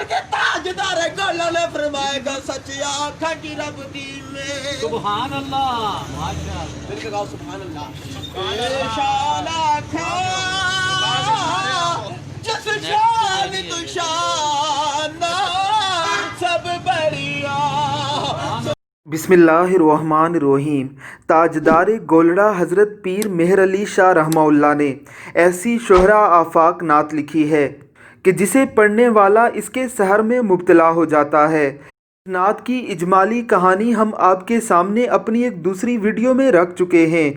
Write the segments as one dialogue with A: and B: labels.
A: بلکہ تاجدار گولوں نے فرمائے گا سچی آنکھاں کی رب دی میں
B: سبحان اللہ ماشاءاللہ
A: پھر کہا سبحان اللہ شان آنکھاں جس شان تو شان سب بڑیا
C: بسم اللہ الرحمن الرحیم۔ تاجدار گولڑا حضرت پیر مہر علی شاہ رحمہ اللہ نے ایسی شہرا آفاق نعت لکھی ہے کہ جسے پڑھنے والا اس کے سحر میں مبتلا ہو جاتا ہے۔ نعت کی اجمالی کہانی ہم آپ کے سامنے اپنی ایک دوسری ویڈیو میں رکھ چکے ہیں۔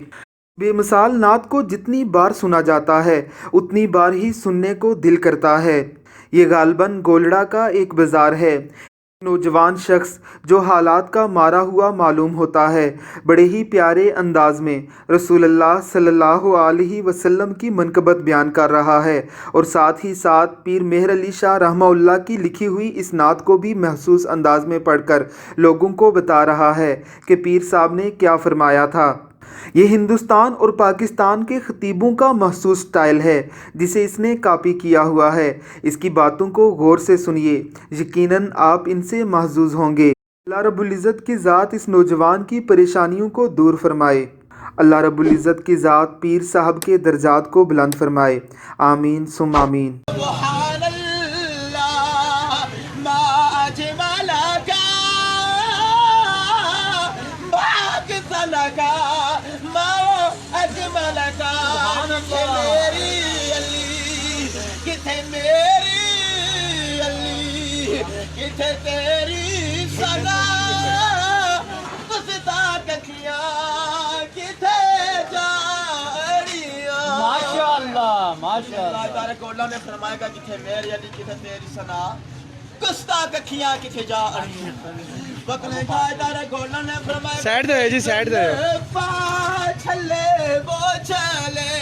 C: بے مثال نعت کو جتنی بار سنا جاتا ہے اتنی بار ہی سننے کو دل کرتا ہے۔ یہ غالباً گولڑا کا ایک بازار ہے۔ نوجوان شخص جو حالات کا مارا ہوا معلوم ہوتا ہے بڑے ہی پیارے انداز میں رسول اللہ صلی اللہ علیہ وسلم کی منقبت بیان کر رہا ہے اور ساتھ ہی ساتھ پیر مہر علی شاہ رحمہ اللہ کی لکھی ہوئی اس نعت کو بھی محسوس انداز میں پڑھ کر لوگوں کو بتا رہا ہے کہ پیر صاحب نے کیا فرمایا تھا۔ یہ ہندوستان اور پاکستان کے خطیبوں کا مخصوص سٹائل ہے جسے اس نے کاپی کیا ہوا ہے۔ اس کی باتوں کو غور سے سنیے، یقیناً آپ ان سے محظوظ ہوں گے۔ اللہ رب العزت کی ذات اس نوجوان کی پریشانیوں کو دور فرمائے۔ اللہ رب العزت کی ذات پیر صاحب کے درجات کو بلند فرمائے۔ آمین ثم آمین۔
A: سبحان اللہ ما اجملک ما احسنک ما اجملک میری علی کتھے میری علی کتھے تیری سنا کستا ککھیاں کتھے جاڑیاں
B: ماشاءاللہ ماشاءاللہ
A: اللہ تعالیٰ کو اللہ نے فرمایا گا کتھے میری علی کتھے تیری سنا کستا ککھیاں کتھے جاڑیاں بکنے جائے دارے کو اللہ نے فرمایا
D: سائڈ دے جی سائڈ دے
A: چھلے وہ چلے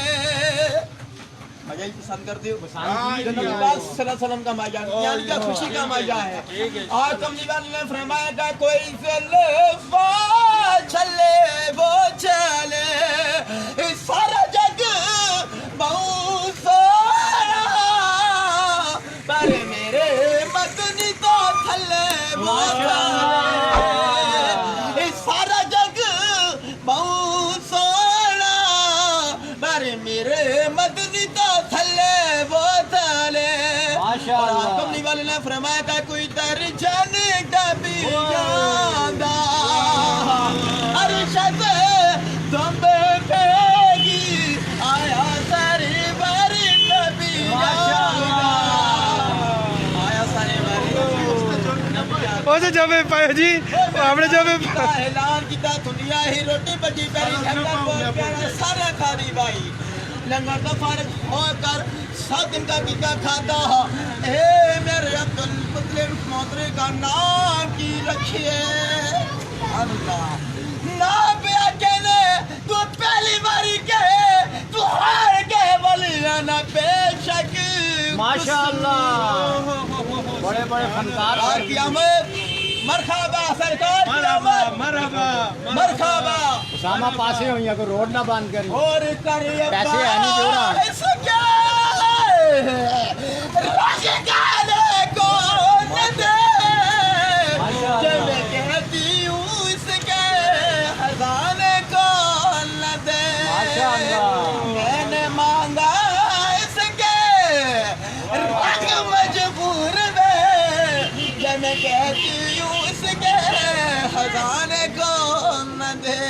A: مجھے ہی پسند کرتے ہو جنہوں پاس صلی اللہ علیہ وسلم کا ماجہ یعنی کا خوشی کا ماجہ ہے اور کملی والا نے فرمایا گا کوئی فلفا چھلے وہ چلے سارا جگ بہت سارا پر میرے مدنی تو تھلے وہ چلے سارا جگ بہت سارا پر میرے مدنی تو تھلے وہ تھلے
B: ماشاءاللہ
A: کملی والے نے فرمایا تھا کوئی درجن ڈبی جاندہ عرشت دمبے پھیگی آیا ساری باری نبی جاندہ آیا ساری باری نبی جاندہ
D: اسے جبے پائے جی اپنے جبے
A: اعلان کیتا دنیا ہی روٹی بجی پیری جھنگا بول پیارا سارا کھاری بائی لنگر کا فارغ ہو کر 7 دن کا کتا کھاتا اے میرے عبدالمطلب محترے کا نام کی رکھئے اللہ نام پہ کہنے تو پہلی باری کہے تو ہار کہے ولی نہ بے شک
B: ماشاءاللہ بڑے بڑے فنکار
A: اور قیامت مرحبا سرکار قیامت
D: مرحبا
A: مرحبا
B: اسامہ پاسے ہوئی کو روڈ نہ بند کری
A: اور کریے
B: پیسے ہے نہیں جو رہا
A: اس کے راشدانے کو نہ دے جب میں کہتی ہوں اس کے خزانے کو نہ دے میں نے مانگا اس کے رنگ مجبور میں جب میں کہتی ہوں اس کے خزانے کو نہ دے